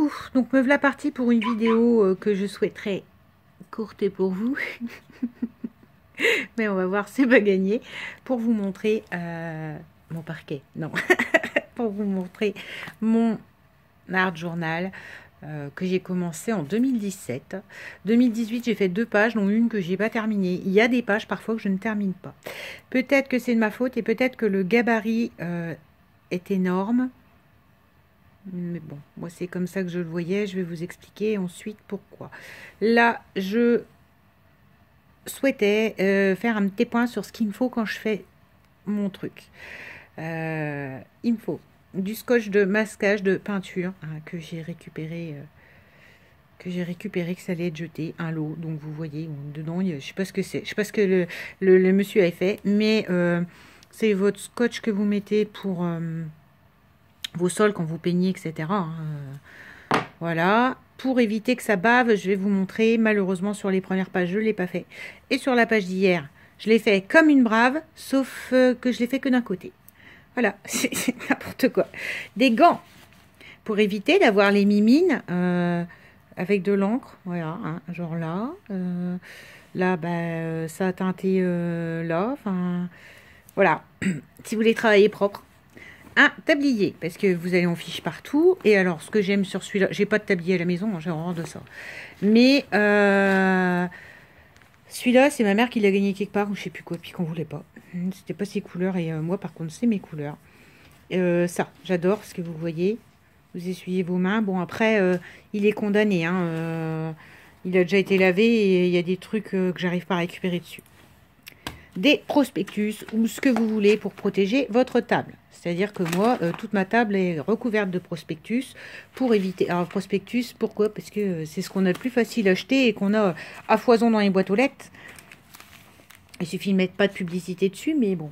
Coucou, donc me voilà partie pour une vidéo que je souhaiterais courte pour vous, mais on va voir, c'est pas gagné, pour vous montrer mon parquet, non, pour vous montrer mon art journal que j'ai commencé en 2017. 2018, j'ai fait 2 pages, dont une que j'ai pas terminée. Il y a des pages parfois que je ne termine pas. Peut-être que c'est de ma faute et peut-être que le gabarit est énorme. Mais bon, moi c'est comme ça que je le voyais, je vais vous expliquer ensuite pourquoi. Là, je souhaitais faire un petit point sur ce qu'il me faut quand je fais mon truc. Il me faut du scotch de masquage de peinture hein, que j'ai récupéré, que ça allait être jeté, un lot. Donc vous voyez, dedans, je sais pas ce que c'est, je sais pas ce que le monsieur avait fait, mais c'est votre scotch que vous mettez pour... vos sols quand vous peignez, etc. Hein. Voilà. Pour éviter que ça bave, je vais vous montrer. Malheureusement, sur les premières pages, je ne l'ai pas fait. Et sur la page d'hier, je l'ai fait comme une brave, sauf que je l'ai fait que d'un côté. Voilà, c'est n'importe quoi. Des gants, pour éviter d'avoir les mimines avec de l'encre. Voilà, hein, genre là. Là, bah, ça a teinté là. Enfin, voilà. Si vous voulez travailler propre. Un tablier, parce que vous allez en fiche partout. Et alors, ce que j'aime sur celui-là, j'ai pas de tablier à la maison, j'ai horreur de ça. Mais celui-là, c'est ma mère qui l'a gagné quelque part, ou je sais plus quoi, puis qu'on voulait pas. C'était pas ses couleurs, et moi, par contre, c'est mes couleurs. Ça, j'adore, ce que vous voyez. Vous essuyez vos mains. Bon, après, il est condamné. Hein, il a déjà été lavé, et il y a des trucs que j'arrive pas à récupérer dessus. Des prospectus ou ce que vous voulez pour protéger votre table. C'est-à-dire que moi, toute ma table est recouverte de prospectus pour éviter... Alors, prospectus, pourquoi? Parce que c'est ce qu'on a le plus facile à acheter et qu'on a à foison dans les boîtes aux lettres. Il suffit de mettre pas de publicité dessus, mais bon,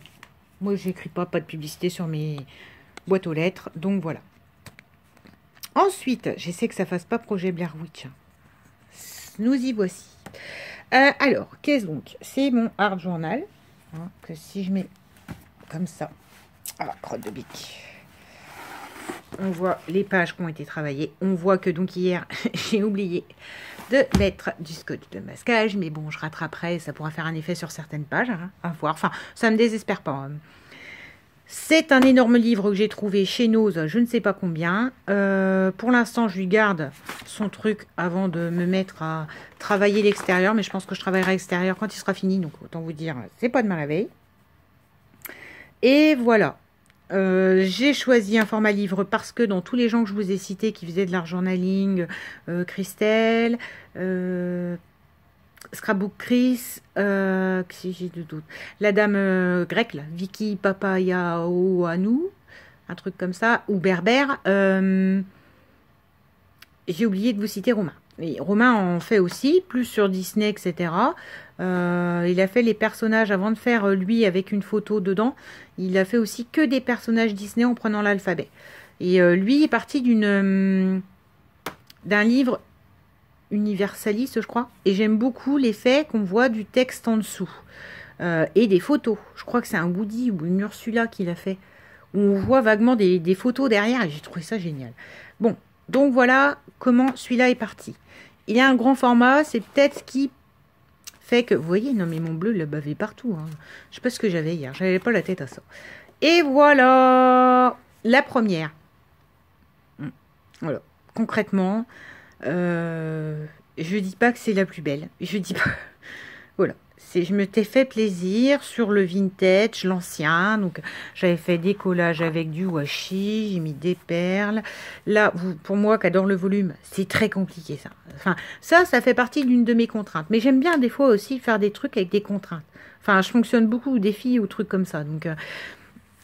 moi, j'écris pas de publicité sur mes boîtes aux lettres, donc voilà. Ensuite, j'essaie que ça fasse pas projet Blair Witch. Nous y voici. Alors, qu'est-ce donc? C'est mon art journal. Hein, que si je mets comme ça, crotte de bique, on voit les pages qui ont été travaillées. On voit que donc hier, j'ai oublié de mettre du scotch de masquage. Mais bon, je rattraperai, ça pourra faire un effet sur certaines pages. Hein, à voir. Enfin, ça me désespère pas. Hein. C'est un énorme livre que j'ai trouvé chez Nose, je ne sais pas combien. Pour l'instant, je lui garde son truc avant de me mettre à travailler l'extérieur. Mais je pense que je travaillerai l'extérieur quand il sera fini. Donc, autant vous dire, c'est pas demain la veille. Et voilà. J'ai choisi un format livre parce que dans tous les gens que je vous ai cités qui faisaient de l'art journaling, Christelle... Scrapbook Chris, si j'ai de doute. La dame grecque, là, Vicky Papayaoanou, un truc comme ça, ou Berbère. J'ai oublié de vous citer Romain. Et Romain en fait aussi, plus sur Disney, etc. Il a fait les personnages avant de faire lui avec une photo dedans. Il a fait aussi que des personnages Disney en prenant l'alphabet. Et lui est parti d'un livre universaliste, je crois. Et j'aime beaucoup l'effet qu'on voit du texte en dessous. Et des photos. Je crois que c'est un Woody ou une Ursula qui l'a fait. Où on voit vaguement des photos derrière. Et j'ai trouvé ça génial. Bon, donc voilà comment celui-là est parti. Il a un grand format. C'est peut-être ce qui fait que... Vous voyez, non mais mon bleu, il a bavé partout. Hein. Je sais pas ce que j'avais hier. J'avais pas la tête à ça. Et voilà la première. Voilà. Concrètement... je dis pas que c'est la plus belle. Je dis pas. Voilà. Je me t'ai fait plaisir sur le vintage, l'ancien. Donc, j'avais fait des collages avec du washi. J'ai mis des perles. Là, pour moi qui adore le volume, c'est très compliqué ça. Enfin, ça fait partie d'une de mes contraintes. Mais j'aime bien des fois aussi faire des trucs avec des contraintes. Enfin, je fonctionne beaucoup aux défis ou trucs comme ça. Donc,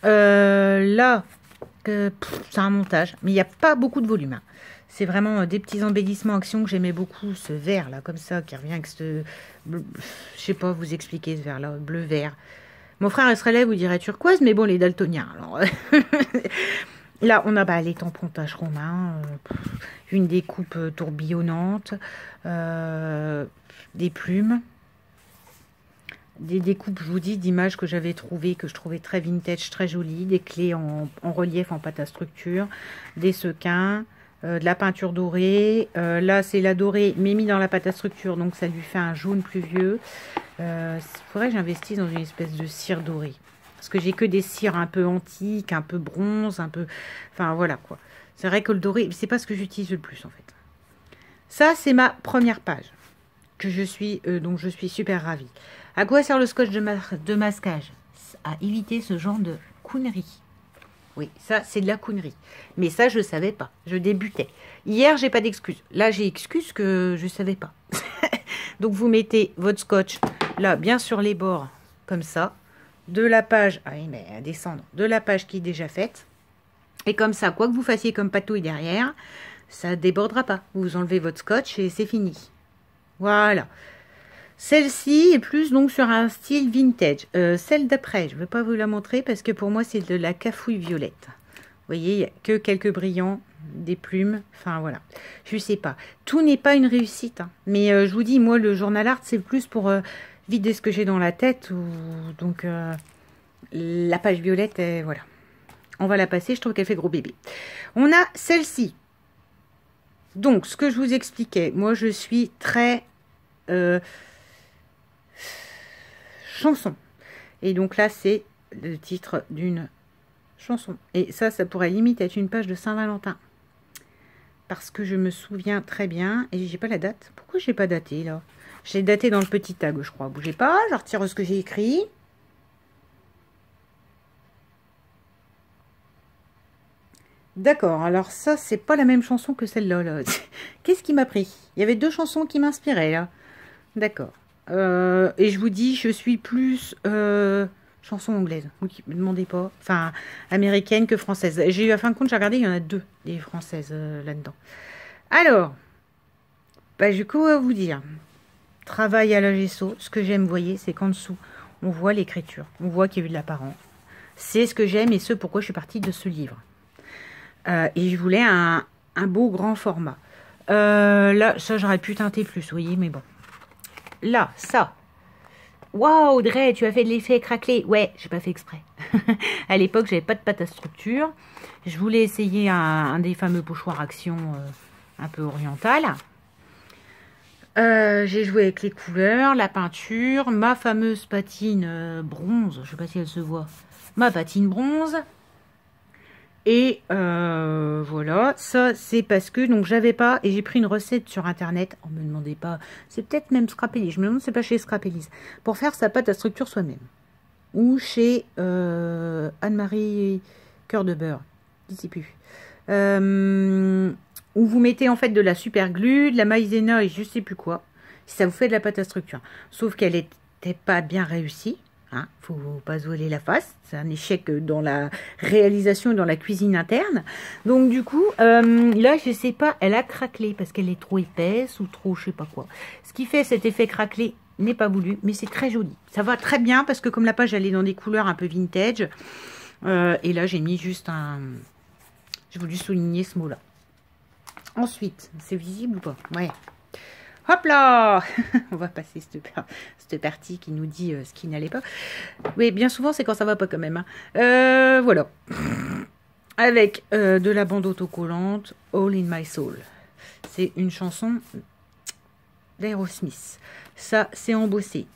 là, c'est un montage. Mais il n'y a pas beaucoup de volume. Hein. C'est vraiment des petits embellissements action que j'aimais beaucoup. Ce vert là, comme ça, qui revient avec ce... Je sais pas vous expliquer ce vert là, bleu-vert. Mon frère, il serait là, vous dirait turquoise, mais bon, les daltoniens. Alors... là, on a les tampons taches romains, une découpe tourbillonnante, des plumes. Des découpes, je vous dis, d'images que j'avais trouvées, que je trouvais très vintage, très jolies. Des clés en relief, en pâte à structure. Des sequins. de la peinture dorée. Là, c'est la dorée, mais mis dans la pâte à structure, donc ça lui fait un jaune pluvieux. Il faudrait que j'investisse dans une espèce de cire dorée. Parce que j'ai que des cires un peu antiques, un peu bronze, un peu... Enfin, voilà, quoi. C'est vrai que le doré, c'est pas ce que j'utilise le plus, en fait. Ça, c'est ma première page. Donc, je suis super ravie. À quoi sert le scotch de masquage? À éviter ce genre de coonerie. Oui, ça, c'est de la coonerie. Mais ça, je ne savais pas. Je débutais. Hier, j'ai pas d'excuse. Là, j'ai excuse que je ne savais pas. Donc, vous mettez votre scotch, là, bien sur les bords, comme ça. De la page, ah oui, mais à descendre, de la page qui est déjà faite. Et comme ça, quoi que vous fassiez comme patouille derrière, ça ne débordera pas. Vous enlevez votre scotch et c'est fini. Voilà. Celle-ci est plus donc sur un style vintage. Celle d'après, je ne vais pas vous la montrer parce que pour moi, c'est de la cafouille violette. Vous voyez, il n'y a que quelques brillants, des plumes. Enfin, voilà. Je ne sais pas. Tout n'est pas une réussite. Hein. Mais je vous dis, moi, le journal art, c'est plus pour vider ce que j'ai dans la tête. Donc, la page violette, voilà. On va la passer. Je trouve qu'elle fait gros bébé. On a celle-ci. Donc, ce que je vous expliquais, moi, je suis très... chanson. Et donc là, c'est le titre d'une chanson. Et ça pourrait limite être une page de Saint-Valentin. Parce que je me souviens très bien. Et j'ai pas la date. Pourquoi j'ai pas daté, là? J'ai daté dans le petit tag, je crois. Bougez pas, je retire ce que j'ai écrit. D'accord, alors ça, c'est pas la même chanson que celle-là. Là. Qu'est-ce qui m'a pris? Il y avait deux chansons qui m'inspiraient, là. D'accord. Et je vous dis, je suis plus chanson anglaise. Oui, ne me demandez pas. Enfin, américaine que française. J'ai eu, à fin de compte, j'ai regardé, il y en a deux, des françaises là-dedans. Alors, bah, du coup, à vous dire, travail à la gesso. Ce que j'aime, vous voyez, c'est qu'en dessous, on voit l'écriture. On voit qu'il y a eu de l'apparent. C'est ce que j'aime et ce pourquoi je suis partie de ce livre. Et je voulais un beau grand format. Là, ça, j'aurais pu teinter plus, vous voyez, mais bon. Là, ça. Waouh, Audrey, tu as fait de l'effet craquelé. Ouais, j'ai pas fait exprès. À l'époque, j'avais pas de pâte à structure. Je voulais essayer un des fameux pochoirs action un peu oriental. J'ai joué avec les couleurs, la peinture, ma fameuse patine bronze. Je sais pas si elle se voit. Ma patine bronze. Et voilà, ça c'est parce que donc j'avais pas, et j'ai pris une recette sur internet, on me demandait pas, c'est peut-être même Scrapelli, je me demande si c'est pas chez Scrapelli, pour faire sa pâte à structure soi-même. Ou chez Anne-Marie Cœur de Beurre, je ne sais plus. Où vous mettez en fait de la super glue, de la maïzena et je sais plus quoi, si ça vous fait de la pâte à structure. Sauf qu'elle n'était pas bien réussie. Hein, faut pas se voiler la face, c'est un échec dans la réalisation et dans la cuisine interne. Donc du coup, là je sais pas, elle a craquelé parce qu'elle est trop épaisse ou trop je sais pas quoi. Ce qui fait cet effet craquelé n'est pas voulu, mais c'est très joli. Ça va très bien parce que comme la page elle est dans des couleurs un peu vintage, et là j'ai mis juste un... J'ai voulu souligner ce mot-là. Ensuite, c'est visible ou pas? Ouais. Hop là. On va passer cette partie qui nous dit ce qui n'allait pas. Oui, bien souvent, c'est quand ça va pas quand même. Hein. Voilà. Avec de la bande autocollante, All in My Soul. C'est une chanson d'Aerosmith. Ça, c'est embossé.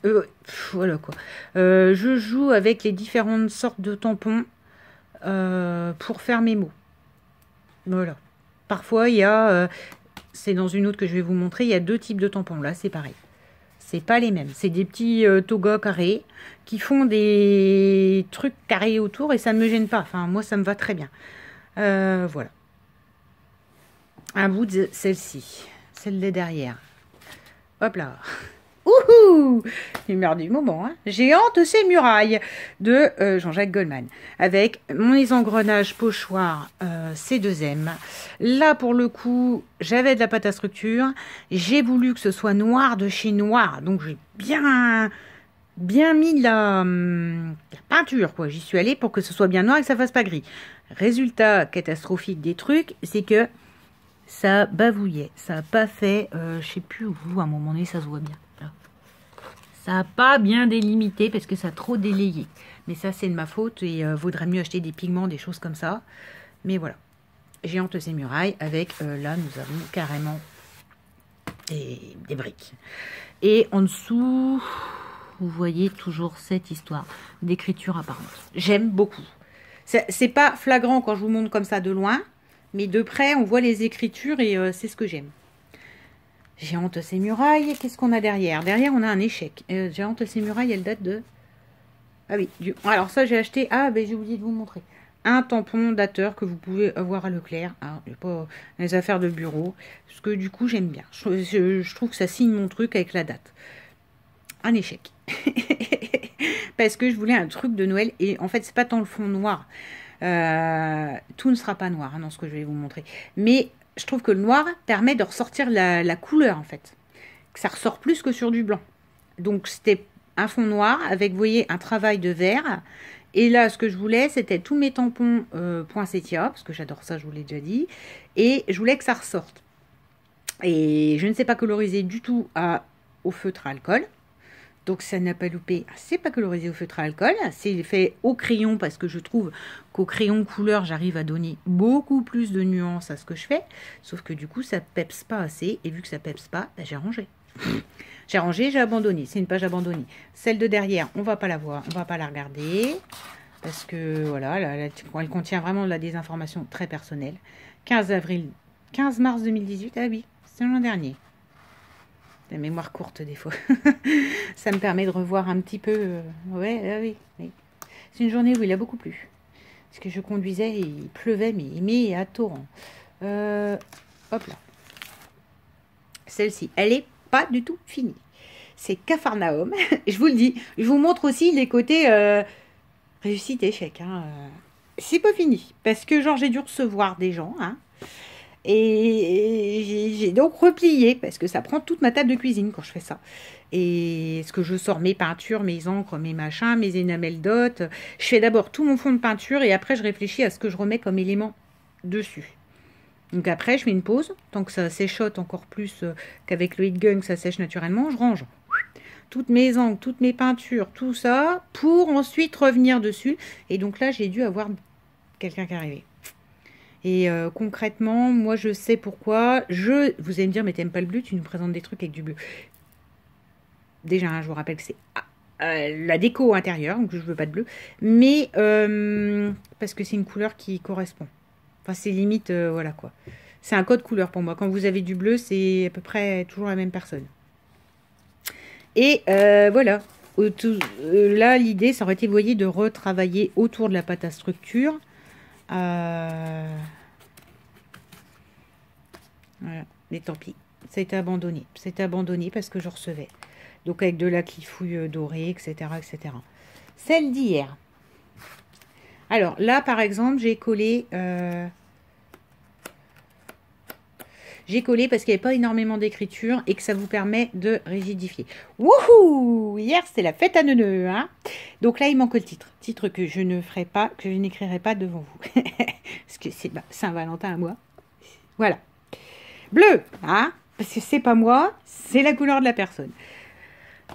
Voilà quoi. Je joue avec les différentes sortes de tampons pour faire mes mots. Voilà. Parfois, il y a... c'est dans une autre que je vais vous montrer. Il y a deux types de tampons. Là, c'est pareil. C'est pas les mêmes. C'est des petits togas carrés qui font des trucs carrés autour et ça ne me gêne pas. Enfin, moi, ça me va très bien. Voilà. Un bout de celle-ci. Celle de derrière. Hop là. Ouhou! Humeur du moment, hein. Géante ces murailles de Jean-Jacques Goldman. Avec mes engrenages pochoirs C2M. Là, pour le coup, j'avais de la pâte à structure. J'ai voulu que ce soit noir de chez Noir. Donc, j'ai bien mis la peinture, quoi. J'y suis allée pour que ce soit bien noir et que ça fasse pas gris. Résultat catastrophique des trucs, c'est que ça bavouillait. Ça n'a pas fait, je sais plus où, à un moment donné, ça se voit bien. Là. Ça n'a pas bien délimité parce que ça a trop délayé. Mais ça, c'est de ma faute et vaudrait mieux acheter des pigments, des choses comme ça. Mais voilà. Géante Sémuraille avec, là, nous avons carrément des briques. Et en dessous, vous voyez toujours cette histoire d'écriture apparente. J'aime beaucoup. C'est pas flagrant quand je vous montre comme ça de loin, mais de près, on voit les écritures et c'est ce que j'aime. Géante Sémuraille, qu'est-ce qu'on a derrière? Derrière, on a un échec. Géante Sémuraille, elle date de... Ah oui, alors ça, j'ai acheté... Ah, ben j'ai oublié de vous montrer. Un tampon dateur que vous pouvez avoir à Leclerc. Hein, pas les affaires de bureau. Parce que du coup, j'aime bien. Je trouve que ça signe mon truc avec la date. Un échec. Parce que je voulais un truc de Noël. Et en fait, c'est pas tant le fond noir. Tout ne sera pas noir hein, dans ce que je vais vous montrer. Mais je trouve que le noir permet de ressortir la couleur, en fait. Ça ressort plus que sur du blanc. Donc, c'était un fond noir avec, vous voyez, un travail de vert. Et là, ce que je voulais, c'était tous mes tampons poinsettia, parce que j'adore ça, je vous l'ai déjà dit. Et je voulais que ça ressorte. Et je ne sais pas coloriser du tout au feutre à alcool. Donc ça n'a pas loupé. C'est pas colorisé au feutre à alcool. C'est fait au crayon parce que je trouve qu'au crayon couleur, j'arrive à donner beaucoup plus de nuances à ce que je fais. Sauf que du coup, ça pepse pas assez. Et vu que ça pepse pas, bah, j'ai rangé. J'ai rangé, j'ai abandonné. C'est une page abandonnée. Celle de derrière, on va pas la voir. On va pas la regarder. Parce que voilà, elle contient vraiment des informations très personnelles. 15 mars 2018. Ah oui, c'est l'an dernier. La mémoire courte des fois. Ça me permet de revoir un petit peu. Oui. C'est une journée où il a beaucoup plu. Parce que je conduisais et il pleuvait, mais à torrent. Hop là. Celle-ci, elle est pas du tout finie. C'est Capharnaüm. Je vous le dis. Je vous montre aussi les côtés réussite, échec. Hein. C'est pas fini. Parce que genre j'ai dû recevoir des gens. Hein. Et j'ai donc replié, parce que ça prend toute ma table de cuisine quand je fais ça. Et est-ce que je sors mes peintures, mes encres, mes machins, mes énamels dot. Je fais d'abord tout mon fond de peinture et après je réfléchis à ce que je remets comme élément dessus. Donc après je mets une pause, tant que ça séchote encore plus qu'avec le heat gun, que ça sèche naturellement, je range toutes mes encres, toutes mes peintures, tout ça, pour ensuite revenir dessus. Et donc là j'ai dû avoir quelqu'un qui est arrivé. Et concrètement, moi je sais pourquoi. Vous allez me dire, mais t'aimes pas le bleu, tu nous présentes des trucs avec du bleu. Déjà, hein, je vous rappelle que c'est la déco intérieure, donc je veux pas de bleu. Mais parce que c'est une couleur qui correspond. Enfin, c'est limite, voilà quoi. C'est un code couleur pour moi. Quand vous avez du bleu, c'est à peu près toujours la même personne. Et voilà. Là, l'idée, ça aurait été, vous voyez, de retravailler autour de la pâte à structure. Voilà, mais tant pis. Ça a été abandonné. C'était abandonné parce que je recevais. Donc avec de la clifouille dorée, etc., etc. Celle d'hier. Alors là, par exemple, j'ai collé... parce qu'il n'y avait pas énormément d'écriture et que ça vous permet de rigidifier. Wouhou! Hier, c'était la fête à neuneux. Hein, donc là, il manque le titre. Titre que je ne ferai pas, que je n'écrirai pas devant vous. Parce que c'est Saint-Valentin à moi. Voilà. Bleu, hein, parce que c'est pas moi, c'est la couleur de la personne.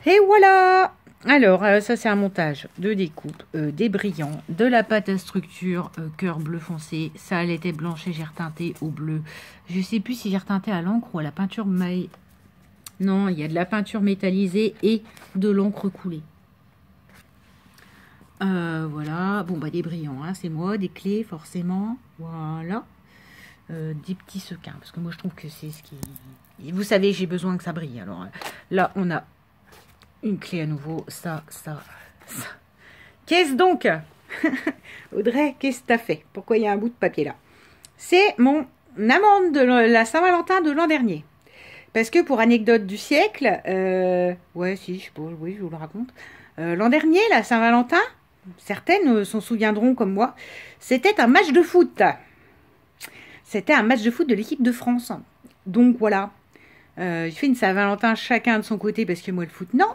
Et voilà. Alors, ça c'est un montage de découpe, des brillants, de la pâte à structure, cœur bleu foncé. Ça, elle était blanche et j'ai reteinté au bleu. Je sais plus si j'ai reteinté à l'encre ou à la peinture maille. Non, il y a de la peinture métallisée et de l'encre coulée. Voilà, bon bah des brillants, hein, c'est moi, des clés forcément, voilà. Des petits sequins, parce que moi je trouve que c'est ce qui... Vous savez, j'ai besoin que ça brille. Alors là, on a une clé à nouveau, ça. Qu'est-ce donc Audrey, qu'est-ce que t'as fait? Pourquoi il y a un bout de papier là? C'est mon amende de la Saint-Valentin de l'an dernier. Parce que pour anecdote du siècle, ouais, si, je sais pas, oui, je vous le raconte. L'an dernier, la Saint-Valentin, certaines s'en souviendront comme moi, c'était un match de foot. C'était un match de foot de l'équipe de France. Donc voilà. J'ai fait une Saint-Valentin chacun de son côté parce que moi le foot non.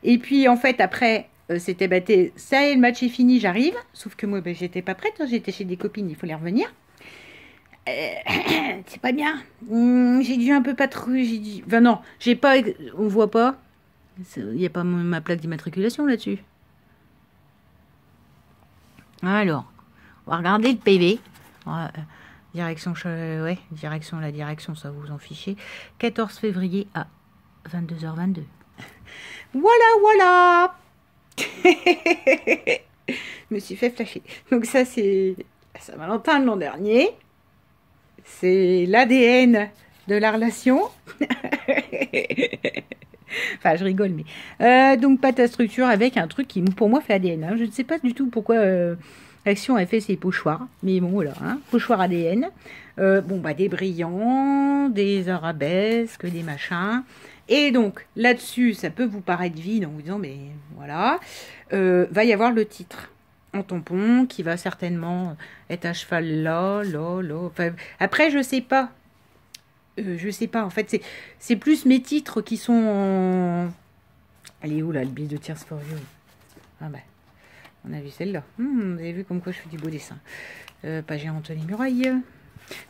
Et puis en fait après c'était batté. Ça y est, le match est fini, j'arrive. Sauf que moi j'étais pas prête. Hein, j'étais chez des copines, il fallait revenir. C'est pas bien. J'ai dû un peu patrouiller. J'ai dit. Enfin non, j'ai pas. On voit pas. Il n'y a pas ma plaque d'immatriculation là-dessus. Alors, on va regarder le PV. Direction, ouais, direction, la direction, ça vous en fichez. 14 février à 22h22. Voilà, voilà. Je me suis fait flasher. Donc ça, c'est Saint-Valentin de l'an dernier. C'est l'ADN de la relation. Enfin, je rigole, mais... donc, pâte à structure avec un truc qui, pour moi, fait ADN. Hein. Je ne sais pas du tout pourquoi Action a fait ses pochoirs. Mais bon, voilà, hein, pochoirs ADN. Bon, bah, des brillants, des arabesques, des machins. Et donc, là-dessus, ça peut vous paraître vide en vous disant, mais voilà. Va y avoir le titre en tampon qui va certainement être à cheval là. Enfin, après, je sais pas. Je sais pas, en fait, c'est plus mes titres qui sont en... Elle est où, là, le billet de Tears for You? Ah bah, on a vu celle-là. Vous avez vu comme quoi je fais du beau dessin. Pas Géante les murailles.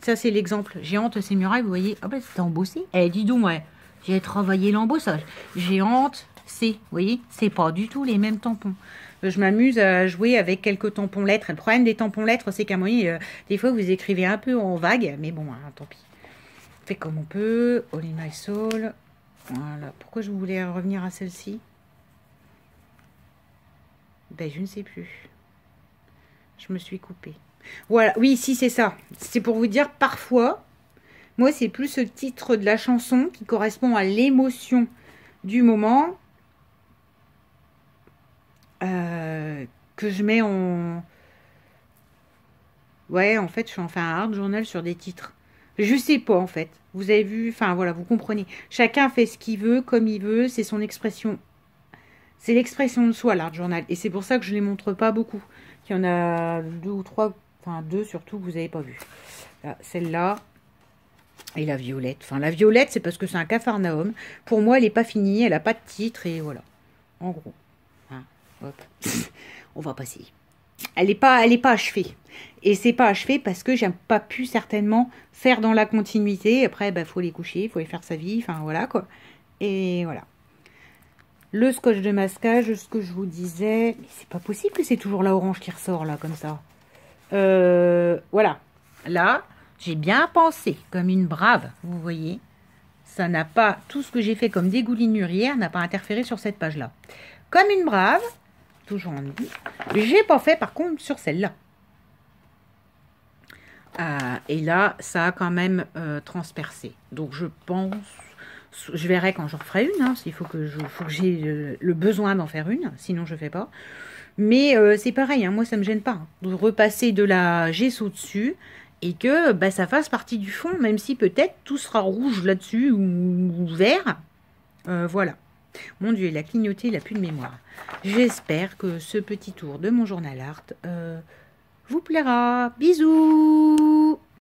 Ça, c'est l'exemple. Géante, ces murailles, vous voyez. Ah bah, c'est embossé. Eh, dis donc, ouais, j'ai travaillé l'embossage. Géante, c'est, vous voyez, c'est pas du tout les mêmes tampons. Je m'amuse à jouer avec quelques tampons lettres. Le problème des tampons lettres, c'est qu'à moyen, des fois, vous écrivez un peu en vague. Mais bon, hein, tant pis. Fait comme on peut. All in my soul. Voilà. Pourquoi je voulais revenir à celle-ci? Ben, je ne sais plus. Je me suis coupée. Voilà. Oui, si, c'est ça. C'est pour vous dire, parfois, moi, c'est plus ce titre de la chanson qui correspond à l'émotion du moment que je mets en... Ouais, en fait, je fais enfin un hard journal sur des titres. Je sais pas, en fait. Vous avez vu, enfin, voilà, vous comprenez. Chacun fait ce qu'il veut, comme il veut. C'est son expression. C'est l'expression de soi, l'art journal. Et c'est pour ça que je ne les montre pas beaucoup. Il y en a 2 ou 3, enfin 2 surtout, que vous n'avez pas vu. Celle-là et la violette. Enfin, la violette, c'est parce que c'est un capharnaüm. Pour moi, elle n'est pas finie, elle n'a pas de titre, et voilà. En gros. Hein, hop. On va passer. Elle n'est pas achevée. Et c'est pas achevé parce que j'ai pas pu certainement faire dans la continuité. Après, bah, faut les coucher, il faut les faire sa vie. Enfin, voilà, quoi. Et voilà. Le scotch de masquage, ce que je vous disais. Mais c'est pas possible que c'est toujours la orange qui ressort, là, comme ça. Voilà. Là, j'ai bien pensé, comme une brave, vous voyez. Ça n'a pas... Tout ce que j'ai fait comme dégoulinure hier n'a pas interféré sur cette page-là. Comme une brave... Toujours en nuit. J'ai pas fait par contre sur celle-là. Et là, ça a quand même transpercé. Donc je pense, je verrai quand j'en ferai une. Hein, s'il faut que j'ai le besoin d'en faire une, sinon je fais pas. Mais c'est pareil, hein, moi ça me gêne pas hein, de repasser de la gesso dessus et que bah, ça fasse partie du fond, même si peut-être tout sera rouge là-dessus ou vert. Voilà. Mon Dieu, il a clignoté, il n'a plus de mémoire. J'espère que ce petit tour de mon journal art vous plaira. Bisous!